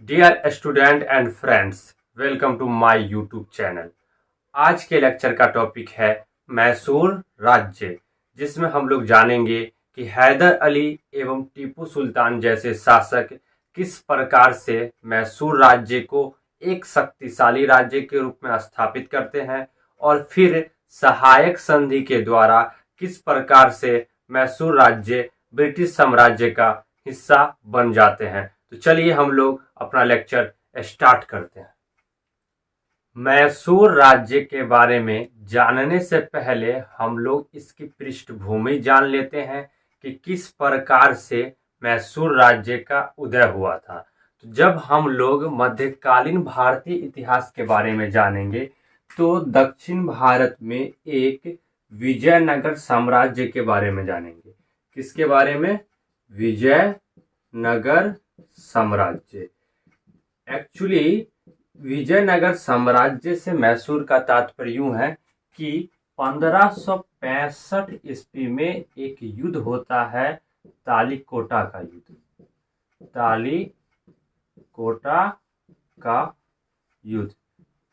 Dear student and friends, welcome to my YouTube channel. आज के lecture का topic है मैसूर राज्य, जिसमें हम लोग जानेंगे कि हैदर अली एवं टीपू सुल्तान जैसे शासक किस प्रकार से मैसूर राज्य को एक शक्तिशाली राज्य के रूप में स्थापित करते हैं और फिर सहायक संधि के द्वारा किस प्रकार से मैसूर राज्य ब्रिटिश साम्राज्य का हिस्सा बन जाते हैं। तो चलिए हम लोग अपना लेक्चर स्टार्ट करते हैं। मैसूर राज्य के बारे में जानने से पहले हम लोग इसकी पृष्ठभूमि जान लेते हैं कि किस प्रकार से मैसूर राज्य का उदय हुआ था। तो जब हम लोग मध्यकालीन भारतीय इतिहास के बारे में जानेंगे तो दक्षिण भारत में एक विजयनगर साम्राज्य के बारे में जानेंगे। किसके बारे में? विजयनगर साम्राज्य। एक्चुअली विजयनगर साम्राज्य से मैसूर का तात्पर्य यूं है कि 1565 ईस्वी में एक युद्ध होता है, तालीकोटा का युद्ध। तालीकोटा का युद्ध,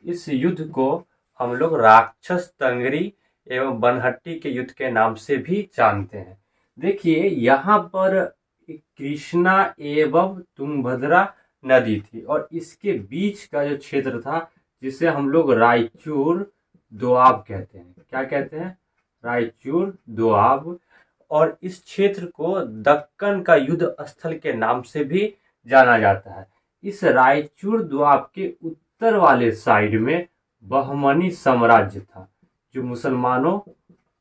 इस युद्ध को हम लोग राक्षस तंगरी एवं बनहट्टी के युद्ध के नाम से भी जानते हैं। देखिए, यहाँ पर कृष्णा एवं तुंगभद्रा नदी थी और इसके बीच का जो क्षेत्र था जिसे हम लोग रायचूर दोआब कहते हैं। क्या कहते हैं? रायचूर दोआब। और इस क्षेत्र को दक्कन का युद्ध स्थल के नाम से भी जाना जाता है। इस रायचूर दोआब के उत्तर वाले साइड में बहमनी साम्राज्य था, जो मुसलमानों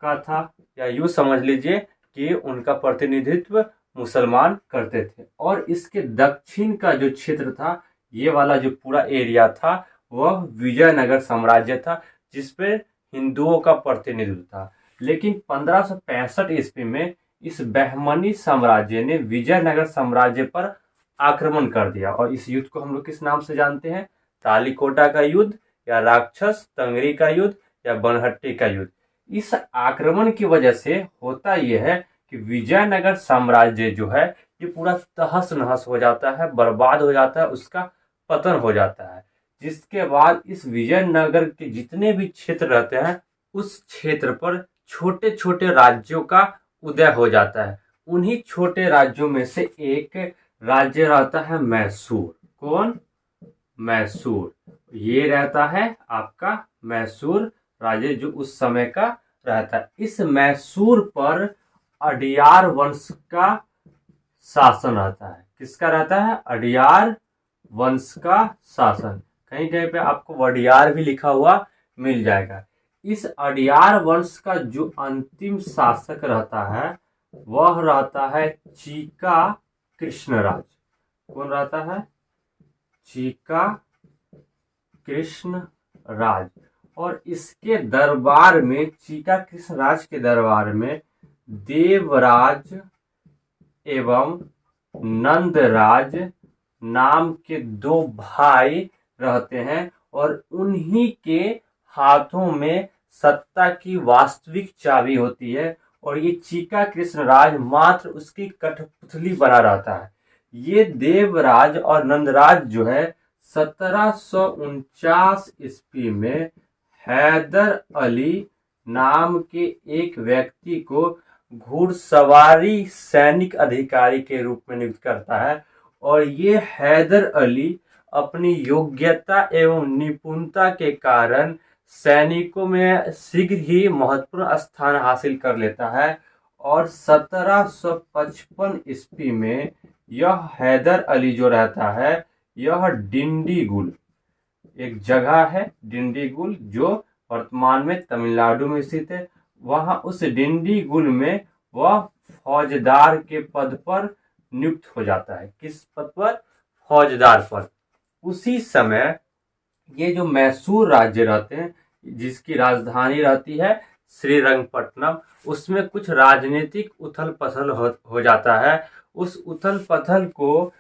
का था, या यूं समझ लीजिए कि उनका प्रतिनिधित्व मुसलमान करते थे। और इसके दक्षिण का जो क्षेत्र था, ये वाला जो पूरा एरिया था, वह विजयनगर साम्राज्य था, जिसपे हिंदुओं का प्रतिनिधित्व था। लेकिन 1565 ईस्वी में इस बहमनी साम्राज्य ने विजयनगर साम्राज्य पर आक्रमण कर दिया और इस युद्ध को हम लोग किस नाम से जानते हैं? तालीकोटा का युद्ध, या राक्षस तंगरी का युद्ध, या बनहट्टी का युद्ध। इस आक्रमण की वजह से होता यह है कि विजयनगर साम्राज्य जो है ये पूरा तहस नहस हो जाता है, बर्बाद हो जाता है, उसका पतन हो जाता है। जिसके बाद इस विजयनगर के जितने भी क्षेत्र रहते हैं, उस क्षेत्र पर छोटे छोटे राज्यों का उदय हो जाता है। उन्हीं छोटे राज्यों में से एक राज्य रहता है मैसूर। कौन? मैसूर। ये रहता है आपका मैसूर राज्य, जो उस समय का रहता है। इस मैसूर पर अडियार वंश का शासन रहता है। किसका रहता है? अडियार वंश का शासन। कहीं कहीं पे आपको वडियार भी लिखा हुआ मिल जाएगा। इस अडियार वंश का जो अंतिम शासक रहता है वह रहता है चीका कृष्णराज। कौन रहता है? चीका कृष्णराज। और इसके दरबार में, चीका कृष्णराज के दरबार में देवराज एवं नंदराज नाम के दो भाई रहते हैं और उन्हीं के हाथों में सत्ता की वास्तविक चाबी होती है। और ये चीका कृष्णराज मात्र उसकी कठपुतली बना रहता है। ये देवराज और नंदराज जो है 1749 ईस्वी में हैदर अली नाम के एक व्यक्ति को घुड़सवारी सैनिक अधिकारी के रूप में नियुक्त करता है। और ये हैदर अली अपनी योग्यता एवं निपुणता के कारण सैनिकों में शीघ्र ही महत्वपूर्ण स्थान हासिल कर लेता है। और 1755 ईस्वी में यह हैदर अली जो रहता है, यह डिंडीगुल, एक जगह है डिंडीगुल जो वर्तमान में तमिलनाडु में स्थित है, वहां उस डिंडीगुल में वह फौजदार के पद पर नियुक्त हो जाता है। किस पद पर? फौजदार पद। उसी समय ये जो मैसूर राज्य रहते हैं, जिसकी राजधानी रहती है श्रीरंगपट्टनम, उसमें कुछ राजनीतिक उथल पुथल हो जाता है। उस उथल पुथल को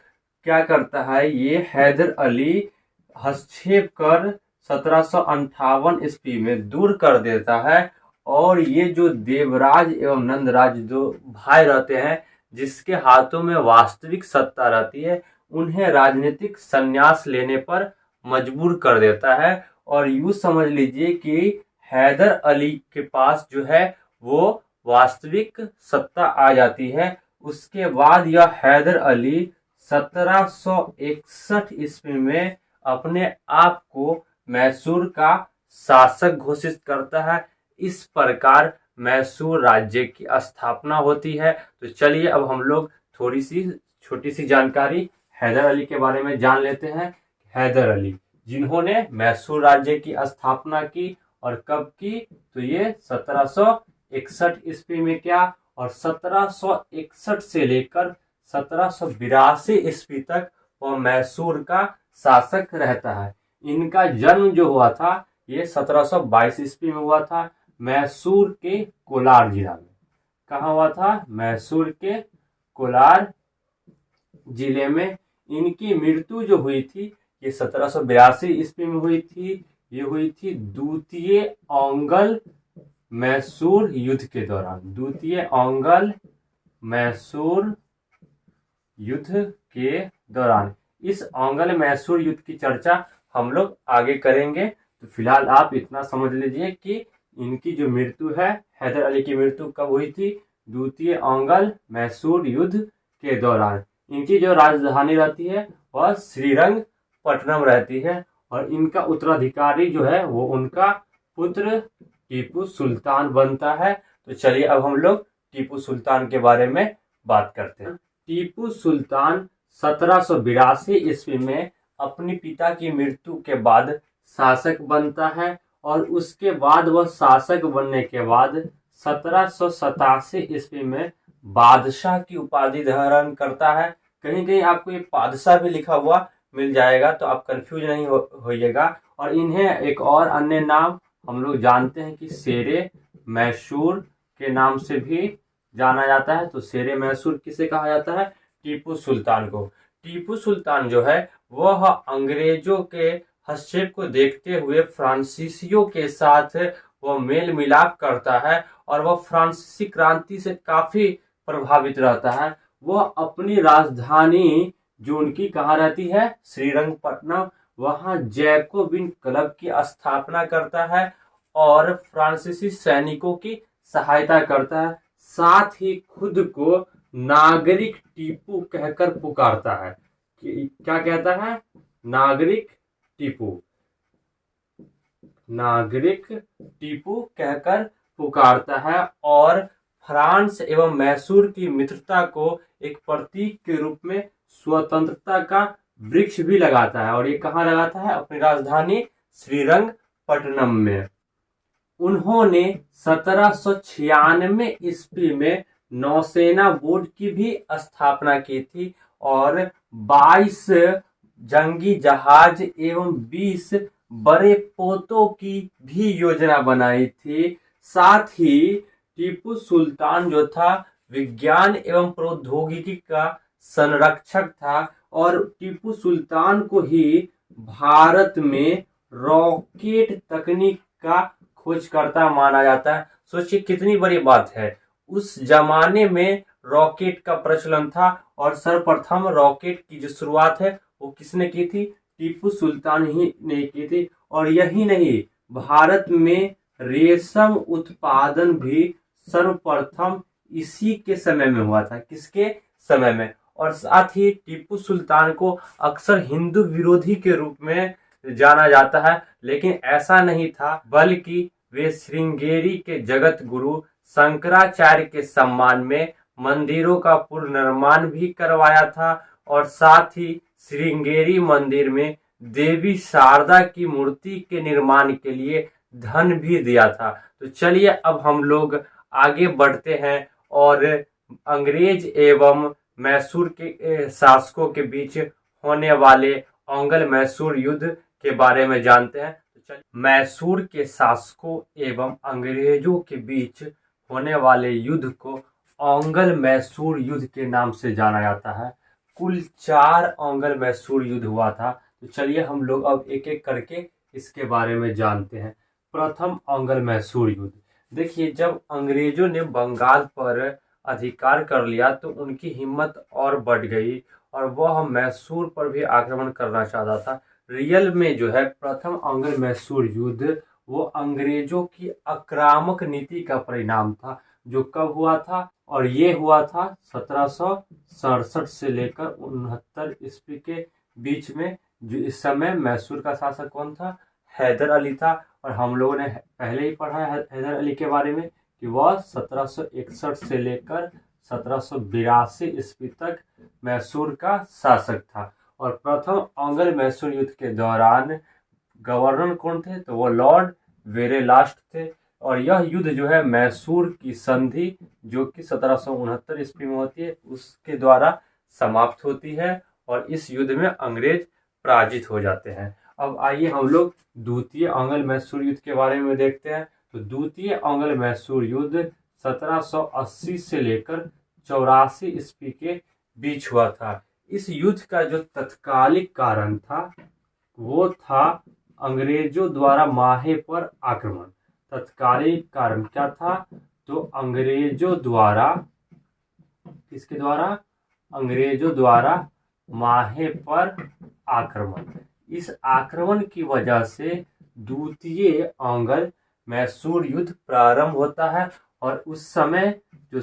क्या करता है, ये हैदर अली हस्तक्षेप कर 1758 ईस्वी में दूर कर देता है। और ये जो देवराज एवं नंदराज जो भाई रहते हैं, जिसके हाथों में वास्तविक सत्ता रहती है, उन्हें राजनीतिक संन्यास लेने पर मजबूर कर देता है। और यूं समझ लीजिए कि हैदर अली के पास जो है वो वास्तविक सत्ता आ जाती है। उसके बाद यह हैदर अली 1761 ईस्वी में अपने आप को मैसूर का शासक घोषित करता है। इस प्रकार मैसूर राज्य की स्थापना होती है। तो चलिए अब हम लोग थोड़ी सी छोटी सी जानकारी हैदर अली के बारे में जान लेते हैं। हैदर अली जिन्होंने मैसूर राज्य की स्थापना की और कब की, तो ये 1761 ईस्वी में क्या, और 1761 से लेकर 1782 ईस्वी तक वह मैसूर का शासक रहता है। इनका जन्म जो हुआ था ये 1722 ईस्वी में हुआ था, मैसूर के कोलार जिला में। कहाँ हुआ था? मैसूर के कोलार जिले में। इनकी मृत्यु जो हुई थी ये 1782 ईस्वी में हुई थी। ये हुई थी द्वितीय ओंगल मैसूर युद्ध के दौरान। द्वितीय ओंगल मैसूर युद्ध के दौरान। इस ओंगल मैसूर युद्ध की चर्चा हम लोग आगे करेंगे। तो फिलहाल आप इतना समझ लीजिए कि इनकी जो मृत्यु है, हैदर अली की मृत्यु कब हुई थी? द्वितीय ओंगल मैसूर युद्ध के दौरान। इनकी जो राजधानी रहती है वह श्रीरंगपट्टनम रहती है और इनका उत्तराधिकारी जो है वो उनका पुत्र टीपू सुल्तान बनता है। तो चलिए अब हम लोग टीपू सुल्तान के बारे में बात करते हैं। टीपू सुल्तान 1782 ईस्वी में अपने पिता की मृत्यु के बाद शासक बनता है और उसके बाद वह शासक बनने के बाद 1787 ईस्वी में बादशाह की उपाधि धारण करता है। कहीं कहीं आपको ये बादशाह भी लिखा हुआ मिल जाएगा तो आप कंफ्यूज नहीं होइएगा। और इन्हें एक और अन्य नाम हम लोग जानते हैं कि शेरे मैसूर के नाम से भी जाना जाता है। तो शेरे मैसूर किसे कहा जाता है? टीपू सुल्तान को। टीपू सुल्तान जो है वह अंग्रेजों के हस्तक्षेप को देखते हुए फ्रांसीसियों के साथ वह मेल मिलाप करता है और वह फ्रांसीसी क्रांति से काफी प्रभावित रहता है। वह अपनी राजधानी जो उनकी कहाँ रहती है? श्रीरंगपट्टनम। वहां जैकोबिन क्लब की स्थापना करता है और फ्रांसीसी सैनिकों की सहायता करता है। साथ ही खुद को नागरिक टीपू कहकर पुकारता है। क्या कहता है? नागरिक टीपू। नागरिक टीपू कहकर पुकारता है और फ्रांस एवं मैसूर की मित्रता को एक प्रतीक के रूप में स्वतंत्रता का वृक्ष भी लगाता है। और ये कहाँ लगाता है? अपनी राजधानी श्रीरंगपट्टनम में। उन्होंने 1796 ईस्वी में नौसेना बोर्ड की भी स्थापना की थी और 22 जंगी जहाज एवं 20 बड़े पोतों की भी योजना बनाई थी। साथ ही टीपू सुल्तान जो था विज्ञान एवं प्रौद्योगिकी का संरक्षक था और टीपू सुल्तान को ही भारत में रॉकेट तकनीक का खोजकर्ता माना जाता है। सोचिए कितनी बड़ी बात है। उस जमाने में रॉकेट का प्रचलन था और सर्वप्रथम रॉकेट की जो शुरुआत है वो किसने की थी? टीपू सुल्तान ही ने की थी। और यही नहीं, भारत में रेशम उत्पादन भी सर्वप्रथम इसी के समय में हुआ था। किसके समय में? और साथ ही टीपू सुल्तान को अक्सर हिंदू विरोधी के रूप में जाना जाता है, लेकिन ऐसा नहीं था, बल्कि वे श्रृंगेरी के जगत गुरु शंकराचार्य के सम्मान में मंदिरों का पुनर्निर्माण भी करवाया था और साथ ही श्रृंगेरी मंदिर में देवी शारदा की मूर्ति के निर्माण के लिए धन भी दिया था। तो चलिए अब हम लोग आगे बढ़ते हैं और अंग्रेज एवं मैसूर के शासकों के बीच होने वाले ओंगल मैसूर युद्ध के बारे में जानते हैं। तो चलिए, मैसूर के शासकों एवं अंग्रेजों के बीच होने वाले युद्ध को ओंगल मैसूर युद्ध के नाम से जाना जाता है। कुल 4 ओंगल मैसूर युद्ध हुआ था। तो चलिए हम लोग अब एक एक करके इसके बारे में जानते हैं। प्रथम ओंगल मैसूर युद्ध। देखिए, जब अंग्रेजों ने बंगाल पर अधिकार कर लिया तो उनकी हिम्मत और बढ़ गई और वह मैसूर पर भी आक्रमण करना चाहता था। रियल में जो है प्रथम अंग्ल मैसूर युद्ध वो अंग्रेजों की आक्रामक नीति का परिणाम था, जो कब हुआ था, और ये हुआ था 1767 से लेकर 69 ईस्वी के बीच में। जो इस समय मैसूर का शासक कौन था? हैदर अली था। और हम लोगों ने पहले ही पढ़ा है हैदर अली के बारे में कि वह 1761 से लेकर 1782 ईस्वी तक मैसूर का शासक था। और प्रथम अंग्ल मैसूर युद्ध के दौरान गवर्नर कौन थे? तो वो लॉर्ड वेरेलास्ट थे। और यह युद्ध जो है मैसूर की संधि जो कि 1769 ईस्वी में होती है उसके द्वारा समाप्त होती है, और इस युद्ध में अंग्रेज पराजित हो जाते हैं। अब आइए हम लोग द्वितीय अंग्ल मैसूर युद्ध के बारे में देखते हैं। तो द्वितीय अंग्ल मैसूर युद्ध 1780 से लेकर 84 ईस्वी के बीच हुआ था। इस युद्ध का जो तत्कालिक कारण था वो था अंग्रेजों द्वारा माहे पर आक्रमण। तत्कालिक कारण क्या था? तो अंग्रेजों द्वारा, किसके द्वारा? अंग्रेजों द्वारा माहे पर आक्रमण। इस आक्रमण की वजह से द्वितीय अंग्ल मैसूर युद्ध प्रारंभ होता है। और उस समय जो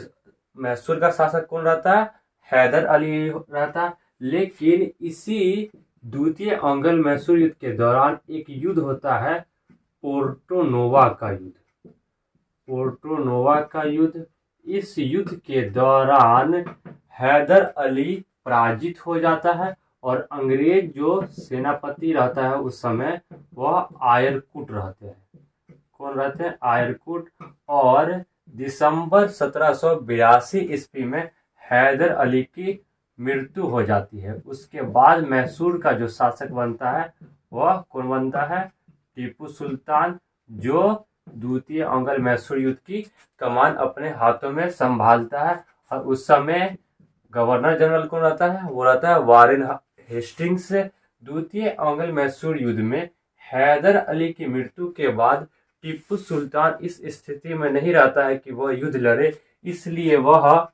मैसूर का शासक कौन रहता है? हैदर अली रहता है। लेकिन इसी द्वितीय अंग्ल मैसूर युद्ध के दौरान एक युद्ध होता है, पोर्टो नोवा का युद्ध। पोर्टो नोवा का युद्ध, इस युद्ध के दौरान हैदर अली पराजित हो जाता है और अंग्रेज जो सेनापति रहता है उस समय वह आयरकुट रहते हैं। कौन रहते हैं? आयरकुट। और दिसंबर 1782 ईस्वी में हैदर अली की मृत्यु हो जाती है। उसके बाद मैसूर का जो शासक बनता है वह कौन बनता है? टीपू सुल्तान, जो द्वितीय अंग्ल मैसूर युद्ध की कमान अपने हाथों में संभालता है। और उस समय गवर्नर जनरल कौन रहता है? वो रहता है वारेन हेस्टिंग्स। द्वितीय अंग्ल मैसूर युद्ध में हैदर अली की मृत्यु के बाद टीपू सुल्तान इस स्थिति में नहीं रहता है कि वह युद्ध लड़े, इसलिए वह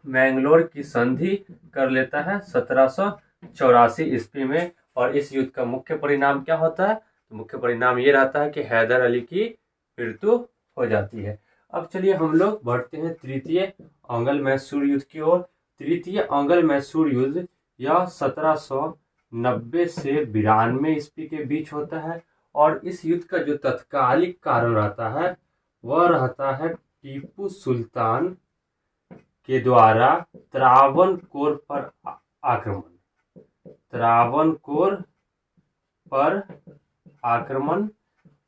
मैंगलोर की संधि कर लेता है 1784 ईस्वी में। और इस युद्ध का मुख्य परिणाम क्या होता है? तो मुख्य परिणाम ये रहता है कि हैदर अली की मृत्यु हो जाती है। अब चलिए हम लोग बढ़ते हैं तृतीय अंग्ल मैसूर युद्ध की ओर। तृतीय अंग्ल मैसूर युद्ध यह 1790 से 92 ईस्वी के बीच होता है। और इस युद्ध का जो तत्कालिक कारण रहता है वह रहता है टीपू सुल्तान के द्वारा त्रावणकोर पर आक्रमण। त्रावणकोर पर आक्रमण।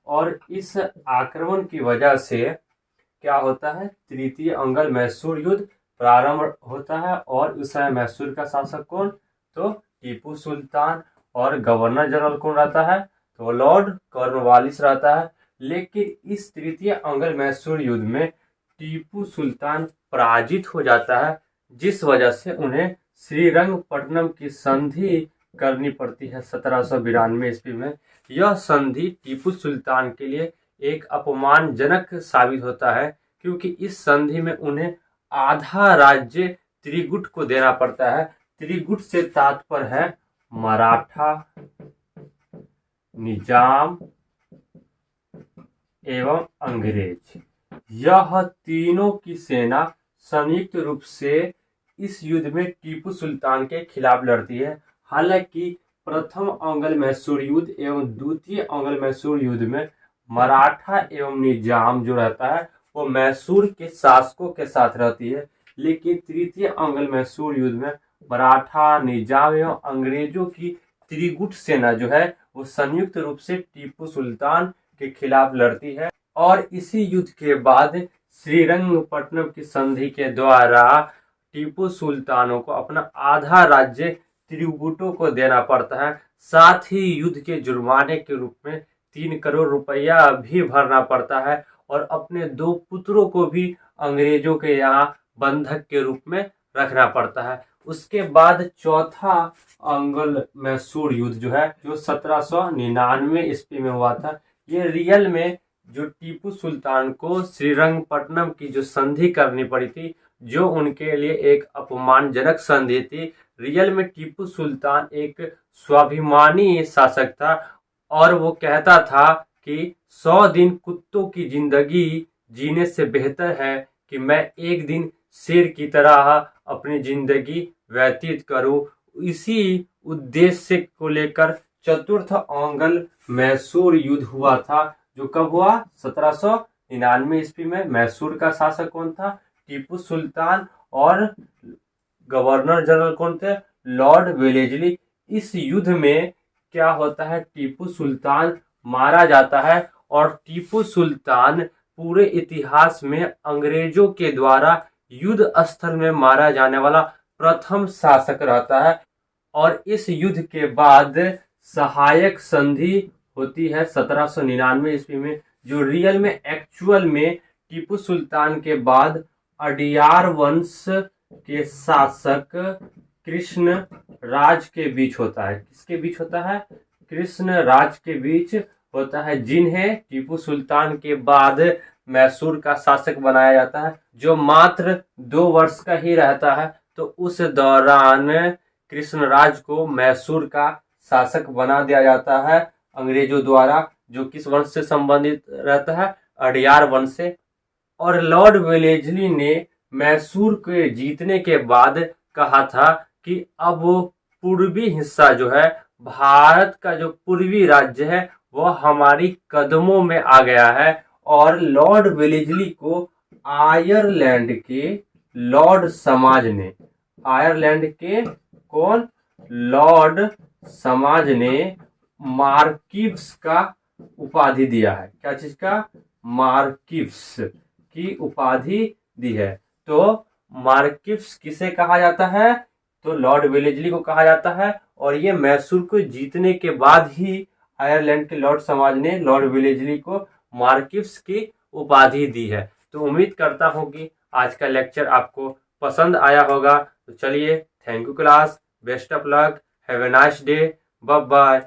और इस आक्रमण की वजह से क्या होता है? तृतीय अंग्ल मैसूर युद्ध प्रारंभ होता है। और उस समय मैसूर का शासक कौन? तो टीपू सुल्तान। और गवर्नर जनरल कौन रहता है? तो लॉर्ड कॉर्नवालिस रहता है। लेकिन इस तृतीय अंग्ल मैसूर युद्ध में टीपू सुल्तान पराजित हो जाता है, जिस वजह से उन्हें श्रीरंगपट्टनम की संधि करनी पड़ती है 1792 ईस्वी में। यह संधि टीपू सुल्तान के लिए एक अपमानजनक साबित होता है, क्योंकि इस संधि में उन्हें आधा राज्य त्रिगुट को देना पड़ता है। त्रिगुट से तात्पर्य है मराठा, निजाम एवं अंग्रेज। यह तीनों की सेना संयुक्त रूप से इस युद्ध में टीपू सुल्तान के खिलाफ लड़ती है। हालांकि प्रथम अंग्ल मैसूर युद्ध एवं द्वितीय अंग्ल मैसूर युद्ध में मराठा एवं निजाम जो रहता है वो मैसूर के शासकों के साथ रहती है। लेकिन तृतीय अंग्ल मैसूर युद्ध में मराठा, निजाम एवं अंग्रेजों की त्रिगुट सेना जो है वो संयुक्त रूप से टीपू सुल्तान के खिलाफ लड़ती है। और इसी युद्ध के बाद श्रीरंगपट्टनम की संधि के द्वारा टीपू सुल्तानों को अपना आधा राज्य त्रिगुटों को देना पड़ता है। साथ ही युद्ध के जुर्माने के रूप में 3 करोड़ रुपया भी भरना पड़ता है। और अपने 2 पुत्रों को भी अंग्रेजों के यहाँ बंधक के रूप में रखना पड़ता है। उसके बाद चौथा अंग्ल मैसूर युद्ध जो है जो 1799 ईस्वी में हुआ था, ये रियल में जो टीपू सुल्तान को श्रीरंगपट्टनम की जो संधि करनी पड़ी थी, जो उनके लिए एक अपमानजनक संधि थी, रियल में टीपू सुल्तान एक स्वाभिमानी शासक था और वो कहता था कि 100 दिन कुत्तों की जिंदगी जीने से बेहतर है कि मैं एक दिन शेर की तरह अपनी जिंदगी व्यतीत करूं। इसी उद्देश्य को लेकर चतुर्थ ओंगल मैसूर युद्ध हुआ था, जो कब हुआ? 1799 ईस्वी में। मैसूर का शासक कौन था? टीपू सुल्तान। और गवर्नर जनरल कौन थे? Lord Wellesley. इस युद्ध में क्या होता है? टीपू सुल्तान मारा जाता है और टीपू सुल्तान पूरे इतिहास में अंग्रेजों के द्वारा युद्ध स्थल में मारा जाने वाला प्रथम शासक रहता है। और इस युद्ध के बाद सहायक संधि होती है 1799 ईस्वी में, जो रियल में एक्चुअल में टीपू सुल्तान के बाद अडियार वंश के शासक कृष्ण राज के बीच होता है। किसके बीच होता है? कृष्ण राज के बीच होता है, जिन्हें टीपू सुल्तान के बाद मैसूर का शासक बनाया जाता है, जो मात्र 2 वर्ष का ही रहता है। तो उस दौरान कृष्णराज को मैसूर का शासक बना दिया जाता है अंग्रेजों द्वारा, जो किस वंश से संबंधित रहता है? अडियार वंश से। और लॉर्ड वेलेस्ली ने मैसूर के जीतने के बाद कहा था कि अब वो पूर्वी हिस्सा जो है, भारत का जो पूर्वी राज्य है, वह हमारी कदमों में आ गया है। और लॉर्ड वेलेस्ली को आयरलैंड के लॉर्ड समाज ने, आयरलैंड के कौन? लॉर्ड समाज ने मार्किव्स का उपाधि दिया है। क्या चीज का? मार्किव्स की उपाधि दी है। तो मार्किव्स किसे कहा जाता है? तो लॉर्ड वेलेस्ली को कहा जाता है। और ये मैसूर को जीतने के बाद ही आयरलैंड के लॉर्ड समाज ने लॉर्ड वेलेस्ली को मार्किव्स की उपाधि दी है। तो उम्मीद करता हूं कि आज का लेक्चर आपको पसंद आया होगा। तो चलिए, thank you class, best of luck, have a nice day, bye bye.